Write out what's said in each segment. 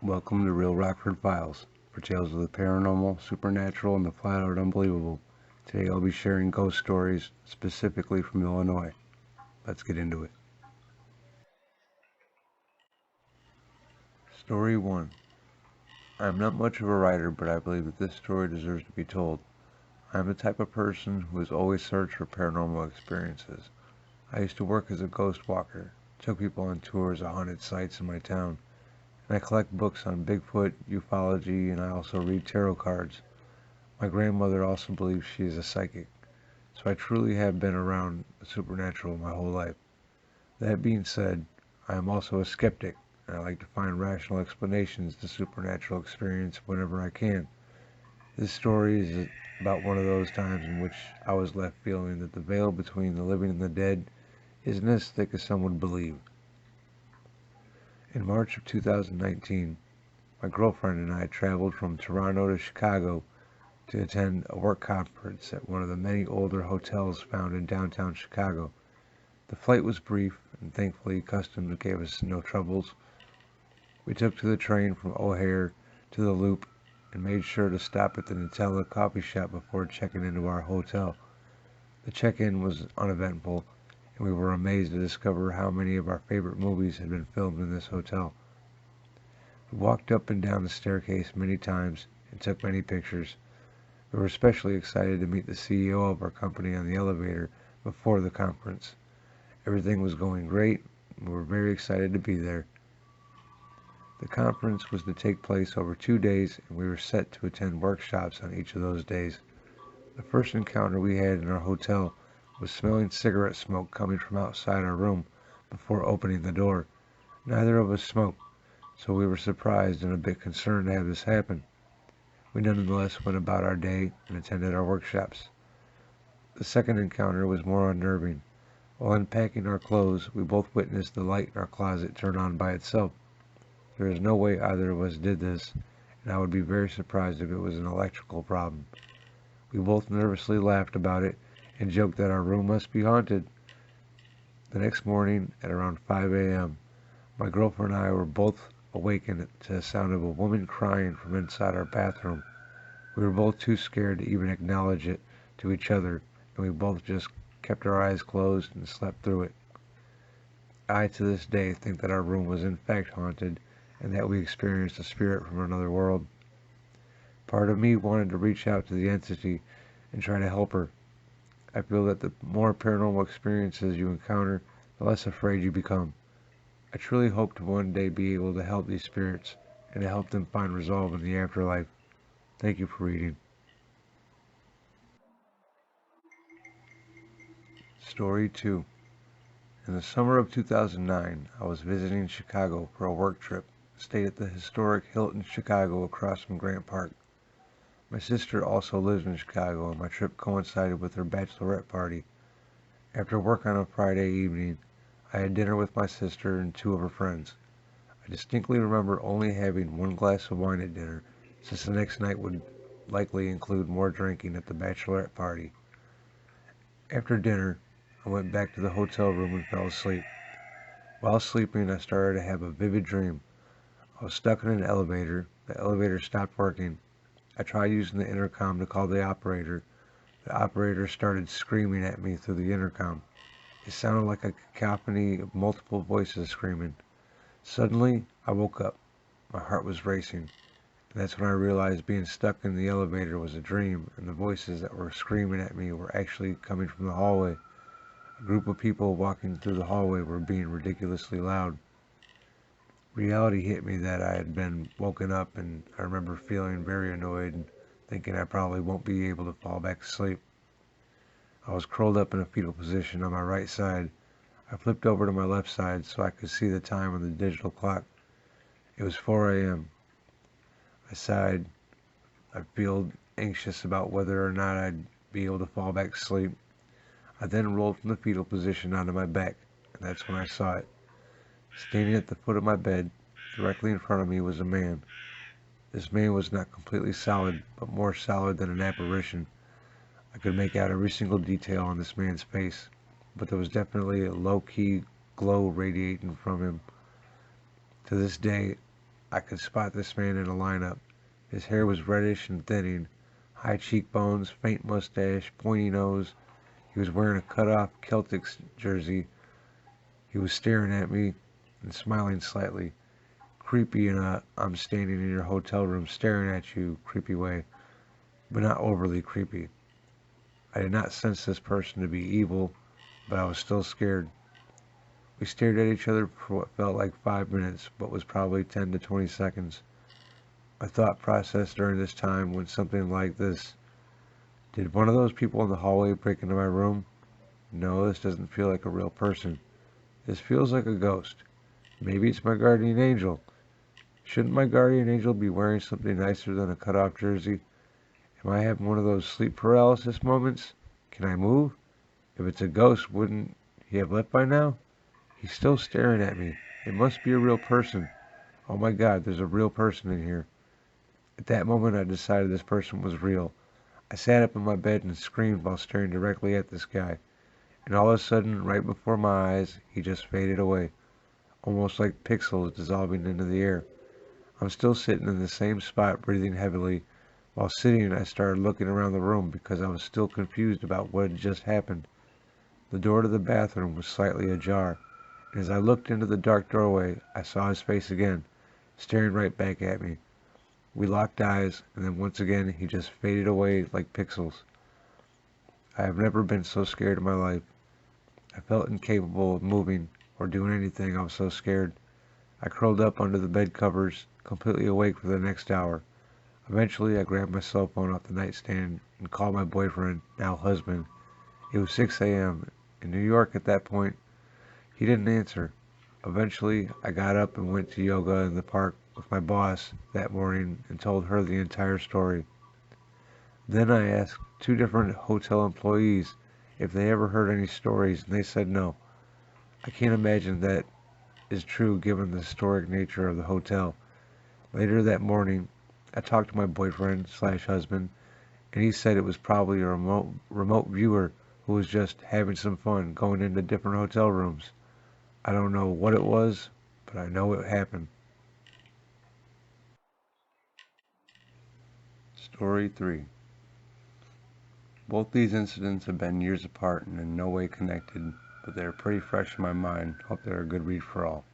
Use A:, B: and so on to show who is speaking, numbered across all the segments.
A: Welcome to Real Rockford Files, for tales of the paranormal, supernatural, and the flat-out unbelievable. Today I'll be sharing ghost stories, specifically from Illinois. Let's get into it. Story 1. I am not much of a writer, but I believe that this story deserves to be told. I am the type of person who has always searched for paranormal experiences. I used to work as a ghost walker, took people on tours of haunted sites in my town, and I collect books on Bigfoot, ufology, and I also read tarot cards. My grandmother also believes she is a psychic, so I truly have been around the supernatural my whole life. That being said, I am also a skeptic, and I like to find rational explanations to supernatural experience whenever I can. This story is about one of those times in which I was left feeling that the veil between the living and the dead isn't as thick as some would believe. In March of 2019, my girlfriend and I traveled from Toronto to Chicago to attend a work conference at one of the many older hotels found in downtown Chicago. The flight was brief, and thankfully customs gave us no troubles. We took to the train from O'Hare to the Loop and made sure to stop at the Nutella coffee shop before checking into our hotel. The check-in was uneventful, and we were amazed to discover how many of our favorite movies had been filmed in this hotel. We walked up and down the staircase many times and took many pictures. We were especially excited to meet the CEO of our company on the elevator before the conference. Everything was going great, and we were very excited to be there. The conference was to take place over 2 days, and we were set to attend workshops on each of those days. The first encounter we had in our hotel was smelling cigarette smoke coming from outside our room before opening the door. Neither of us smoked, so we were surprised and a bit concerned to have this happen. We nonetheless went about our day and attended our workshops. The second encounter was more unnerving. While unpacking our clothes, we both witnessed the light in our closet turn on by itself. There is no way either of us did this, and I would be very surprised if it was an electrical problem. We both nervously laughed about it and joked that our room must be haunted. The next morning at around 5 a.m., my girlfriend and I were both awakened to the sound of a woman crying from inside our bathroom. We were both too scared to even acknowledge it to each other, and we both just kept our eyes closed and slept through it. I to this day think that our room was in fact haunted and that we experienced a spirit from another world. Part of me wanted to reach out to the entity and try to help her. I feel that the more paranormal experiences you encounter, the less afraid you become. I truly hope to one day be able to help these spirits and to help them find resolve in the afterlife. Thank you for reading. Story 2. In the summer of 2009, I was visiting Chicago for a work trip, stayed at the historic Hilton Chicago across from Grant Park. My sister also lives in Chicago, and my trip coincided with her bachelorette party. After work on a Friday evening, I had dinner with my sister and 2 of her friends. I distinctly remember only having 1 glass of wine at dinner, since the next night would likely include more drinking at the bachelorette party. After dinner, I went back to the hotel room and fell asleep. While sleeping, I started to have a vivid dream. I was stuck in an elevator. The elevator stopped working. I tried using the intercom to call the operator. The operator started screaming at me through the intercom. It sounded like a cacophony of multiple voices screaming. Suddenly, I woke up. My heart was racing. And that's when I realized being stuck in the elevator was a dream, and the voices that were screaming at me were actually coming from the hallway. A group of people walking through the hallway were being ridiculously loud. Reality hit me that I had been woken up, and I remember feeling very annoyed and thinking I probably won't be able to fall back asleep. I was curled up in a fetal position on my right side. I flipped over to my left side so I could see the time on the digital clock. It was 4 a.m. I sighed. I feel anxious about whether or not I'd be able to fall back asleep. I then rolled from the fetal position onto my back, and that's when I saw it. Standing at the foot of my bed, directly in front of me, was a man. This man was not completely solid, but more solid than an apparition. I could make out every single detail on this man's face, but there was definitely a low-key glow radiating from him. To this day, I could spot this man in a lineup. His hair was reddish and thinning, high cheekbones, faint mustache, pointy nose. He was wearing a cut-off Celtics jersey. He was staring at me and smiling slightly. Creepy in a I'm standing in your hotel room staring at you creepy way, but not overly creepy. I did not sense this person to be evil, but I was still scared. We stared at each other for what felt like 5 minutes, but was probably 10 to 20 seconds. My thought process during this time went something like this. Did one of those people in the hallway break into my room? No, this doesn't feel like a real person. This feels like a ghost. Maybe it's my guardian angel. Shouldn't my guardian angel be wearing something nicer than a cut-off jersey? Am I having one of those sleep paralysis moments? Can I move? If it's a ghost, wouldn't he have left by now? He's still staring at me. It must be a real person. Oh my God, there's a real person in here. At that moment, I decided this person was real. I sat up in my bed and screamed while staring directly at this guy. And all of a sudden, right before my eyes, he just faded away, almost like pixels dissolving into the air. I'm still sitting in the same spot, breathing heavily. While sitting, I started looking around the room because I was still confused about what had just happened. The door to the bathroom was slightly ajar, and as I looked into the dark doorway, I saw his face again, staring right back at me. We locked eyes, and then once again, he just faded away like pixels. I have never been so scared in my life. I felt incapable of moving or doing anything. I was so scared. I curled up under the bed covers, completely awake for the next hour. Eventually, I grabbed my cell phone off the nightstand and called my boyfriend, now husband. It was 6 a.m. in New York at that point. He didn't answer. Eventually, I got up and went to yoga in the park with my boss that morning and told her the entire story. Then I asked 2 different hotel employees if they ever heard any stories, and they said no. I can't imagine that is true given the historic nature of the hotel. Later that morning, I talked to my boyfriend slash husband, and he said it was probably a remote viewer who was just having some fun going into different hotel rooms. I don't know what it was, but I know it happened. Story 3. Both these incidents have been years apart and in no way connected, but they are pretty fresh in my mind. Hope they're a good read for all.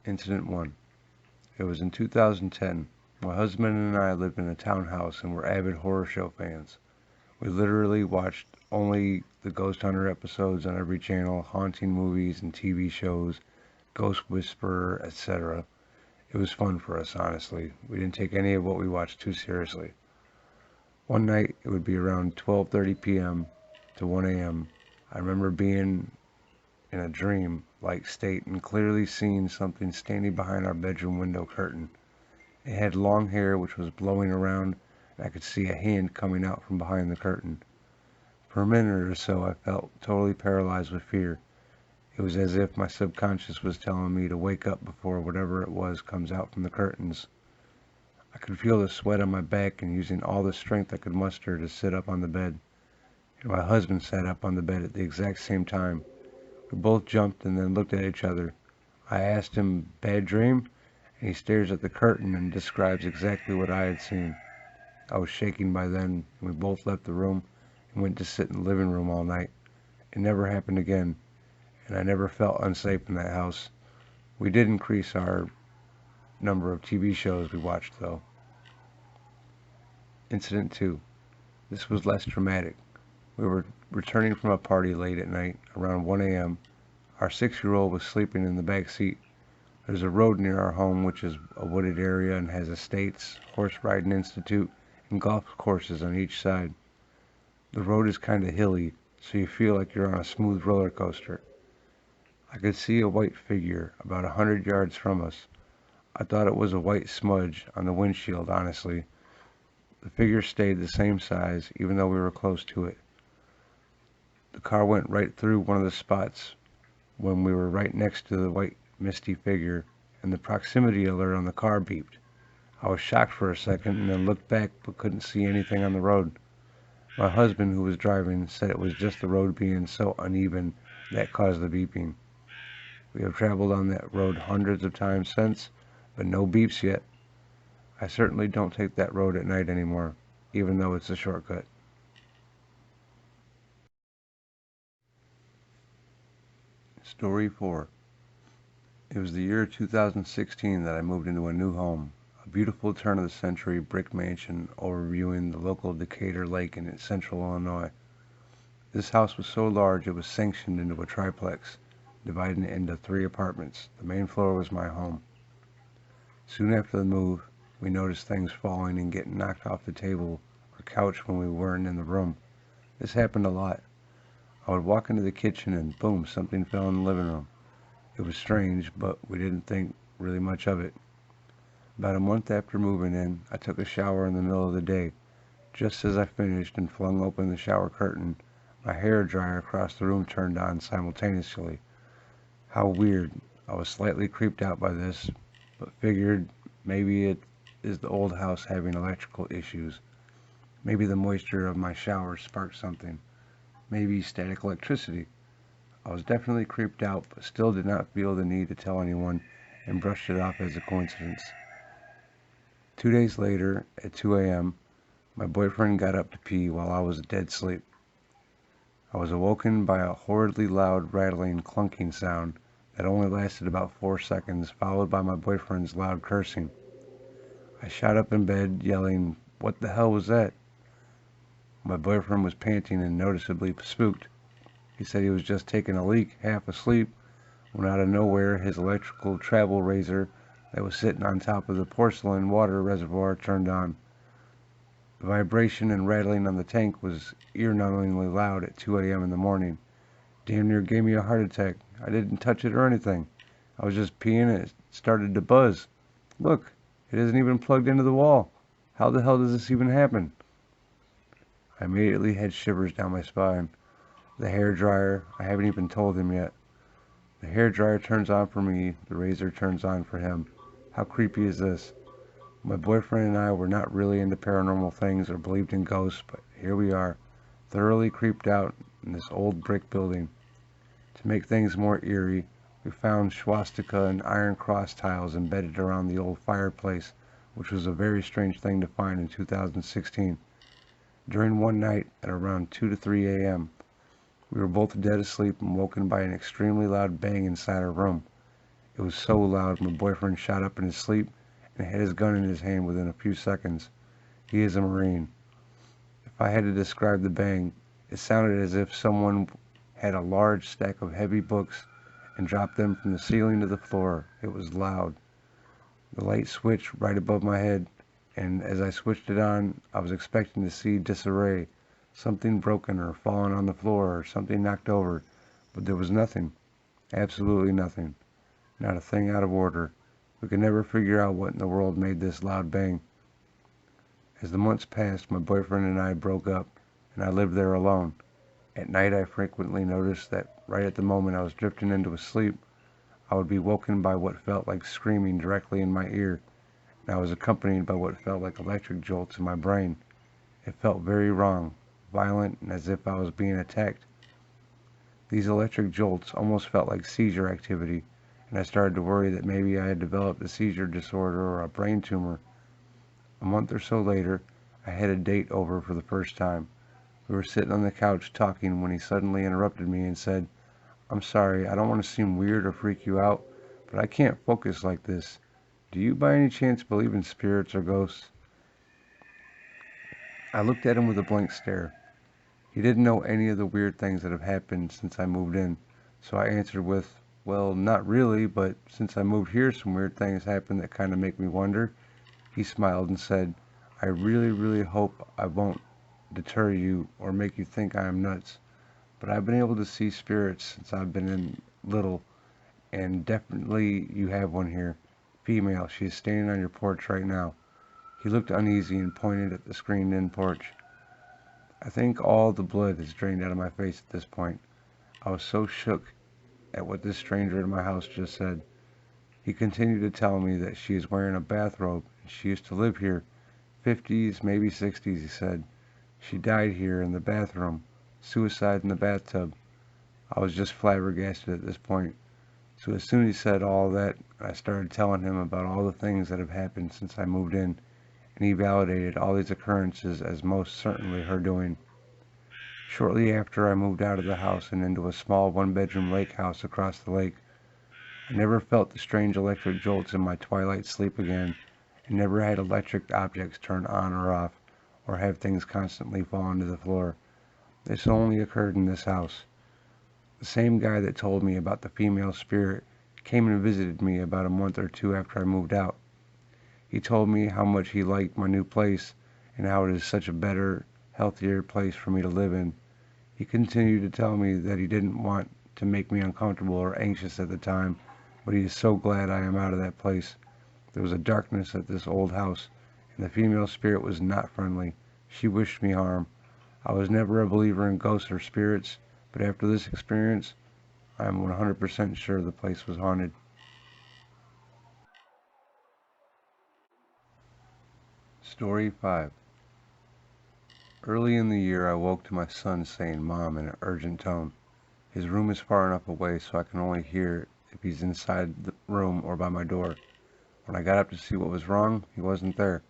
A: Incident 1. It was in 2010. My husband and I lived in a townhouse and were avid horror show fans. We literally watched only the Ghost Hunter episodes on every channel, haunting movies and TV shows, Ghost Whisperer, etc. It was fun for us, honestly. We didn't take any of what we watched too seriously. One night, it would be around 12:30 p.m. to 1 a.m. I remember being in a dream-like state and clearly seeing something standing behind our bedroom window curtain. It had long hair which was blowing around, and I could see a hand coming out from behind the curtain. For a minute or so, I felt totally paralyzed with fear. It was as if my subconscious was telling me to wake up before whatever it was comes out from the curtains. I could feel the sweat on my back and using all the strength I could muster to sit up on the bed. And my husband sat up on the bed at the exact same time. We both jumped and then looked at each other. I asked him, "Bad dream?" And he stares at the curtain and describes exactly what I had seen. I was shaking by then, and we both left the room and went to sit in the living room all night. It never happened again, and I never felt unsafe in that house. We did increase our number of TV shows we watched, though. Incident 2. This was less dramatic. We were returning from a party late at night, around 1 a.m. Our 6-year-old was sleeping in the back seat. There's a road near our home which is a wooded area and has estates, horse riding institute, and golf courses on each side. The road is kind of hilly, so you feel like you're on a smooth roller coaster. I could see a white figure about 100 yards from us. I thought it was a white smudge on the windshield, honestly. The figure stayed the same size, even though we were close to it. The car went right through one of the spots when we were right next to the white, misty figure, and the proximity alert on the car beeped. I was shocked for a second and then looked back but couldn't see anything on the road. My husband, who was driving, said it was just the road being so uneven that caused the beeping. We have traveled on that road hundreds of times since, but no beeps yet. I certainly don't take that road at night anymore, even though it's a shortcut. Story 4. It was the year 2016 that I moved into a new home, a beautiful turn-of-the-century brick mansion overviewing the local Decatur Lake in central Illinois. This house was so large it was sanctioned into a triplex, dividing it into 3 apartments. The main floor was my home. Soon after the move, we noticed things falling and getting knocked off the table or couch when we weren't in the room. This happened a lot. I would walk into the kitchen and boom, something fell in the living room. It was strange, but we didn't think really much of it. About a month after moving in, I took a shower in the middle of the day. Just as I finished and flung open the shower curtain, my hair dryer across the room turned on simultaneously. How weird. I was slightly creeped out by this, but figured maybe it is the old house having electrical issues. Maybe the moisture of my shower sparked something. Maybe static electricity. I was definitely creeped out, but still did not feel the need to tell anyone and brushed it off as a coincidence. 2 days later, at 2 a.m., my boyfriend got up to pee while I was dead asleep. I was awoken by a horridly loud rattling, clunking sound that only lasted about 4 seconds, followed by my boyfriend's loud cursing. I shot up in bed, yelling, "What the hell was that?" My boyfriend was panting and noticeably spooked. He said he was just taking a leak, half asleep, when out of nowhere his electrical travel razor that was sitting on top of the porcelain water reservoir turned on. The vibration and rattling on the tank was ear-numbingly loud at 2 a.m. in the morning. Damn near gave me a heart attack. I didn't touch it or anything. I was just peeing and it started to buzz. Look, it isn't even plugged into the wall. How the hell does this even happen? I immediately had shivers down my spine. The hair dryer, I haven't even told him yet. The hair dryer turns on for me, the razor turns on for him. How creepy is this? My boyfriend and I were not really into paranormal things or believed in ghosts, but here we are, thoroughly creeped out in this old brick building. To make things more eerie, we found swastika and iron cross tiles embedded around the old fireplace, which was a very strange thing to find in 2016. During one night at around 2 to 3 a.m., we were both dead asleep and woken by an extremely loud bang inside our room. It was so loud my boyfriend shot up in his sleep and had his gun in his hand within a few seconds. He is a Marine. If I had to describe the bang, it sounded as if someone had a large stack of heavy books and dropped them from the ceiling to the floor. It was loud. The light switched right above my head, and as I switched it on, I was expecting to see disarray, something broken or fallen on the floor or something knocked over, but there was nothing. Absolutely nothing. Not a thing out of order. We could never figure out what in the world made this loud bang. As the months passed, my boyfriend and I broke up, and I lived there alone. At night, I frequently noticed that right at the moment I was drifting into a sleep, I would be woken by what felt like screaming directly in my ear, and I was accompanied by what felt like electric jolts in my brain. It felt very wrong, violent, and as if I was being attacked. These electric jolts almost felt like seizure activity, and I started to worry that maybe I had developed a seizure disorder or a brain tumor. A month or so later, I had a date over for the first time. We were sitting on the couch talking when he suddenly interrupted me and said, "I'm sorry, I don't want to seem weird or freak you out, but I can't focus like this. Do you by any chance believe in spirits or ghosts?" I looked at him with a blank stare. He didn't know any of the weird things that have happened since I moved in, so I answered with, "Well, not really, but since I moved here some weird things happened that kind of make me wonder." He smiled and said, "I really, really hope I won't deter you or make you think I am nuts, but I've been able to see spirits since I've been in little, and definitely you have one here. Female, she is standing on your porch right now." He looked uneasy and pointed at the screened-in porch. I think all the blood has drained out of my face at this point. I was so shook at what this stranger in my house just said. He continued to tell me that she is wearing a bathrobe and she used to live here. 50s, maybe 60s, he said. She died here in the bathroom. Suicide in the bathtub. I was just flabbergasted at this point. So as soon as he said all that, I started telling him about all the things that have happened since I moved in, and he validated all these occurrences as most certainly her doing. Shortly after I moved out of the house and into a small one-bedroom lake house across the lake, I never felt the strange electric jolts in my twilight sleep again, and never had electric objects turn on or off, or have things constantly fall onto the floor. This only occurred in this house. The same guy that told me about the female spirit came and visited me about a month or two after I moved out. He told me how much he liked my new place, and how it is such a better, healthier place for me to live in. He continued to tell me that he didn't want to make me uncomfortable or anxious at the time, but he is so glad I am out of that place. There was a darkness at this old house, and the female spirit was not friendly. She wished me harm. I was never a believer in ghosts or spirits, but after this experience, I am 100% sure the place was haunted. Story 5. Early in the year, I woke to my son saying "Mom" in an urgent tone. His room is far enough away so I can only hear if he's inside the room or by my door. When I got up to see what was wrong, he wasn't there.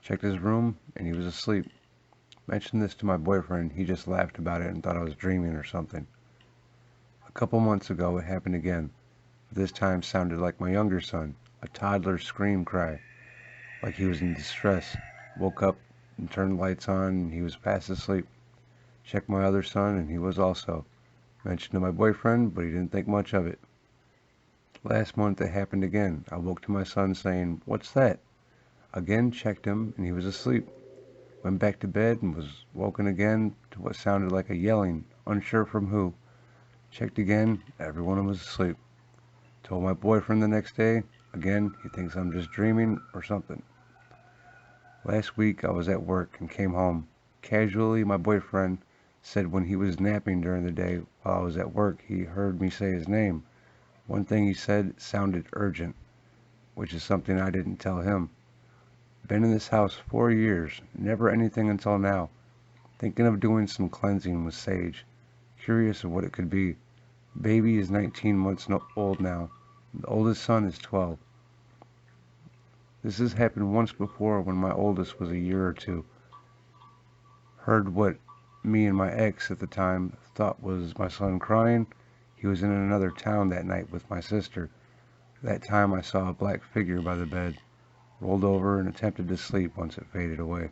A: Checked his room, and he was asleep. Mentioned this to my boyfriend. He just laughed about it and thought I was dreaming or something. A couple months ago, it happened again. This time sounded like my younger son, a toddler's scream cry, like he was in distress. Woke up and turned the lights on, and he was fast asleep. Checked my other son, and he was also. Mentioned to my boyfriend, but he didn't think much of it. Last month it happened again. I woke to my son saying, "What's that?" Again checked him, and he was asleep. Went back to bed and was woken again to what sounded like a yelling, unsure from who. Checked again, everyone was asleep. Told my boyfriend the next day. Again, he thinks I'm just dreaming or something. Last week I was at work and came home. Casually, my boyfriend said when he was napping during the day while I was at work, he heard me say his name. One thing he said sounded urgent, which is something I didn't tell him. Been in this house 4 years, never anything until now. Thinking of doing some cleansing with sage. Curious of what it could be. Baby is 19 months old now. The oldest son is 12. This has happened once before when my oldest was a year or two. Heard what me and my ex at the time thought was my son crying. He was in another town that night with my sister. That time I saw a black figure by the bed. Rolled over and attempted to sleep once it faded away.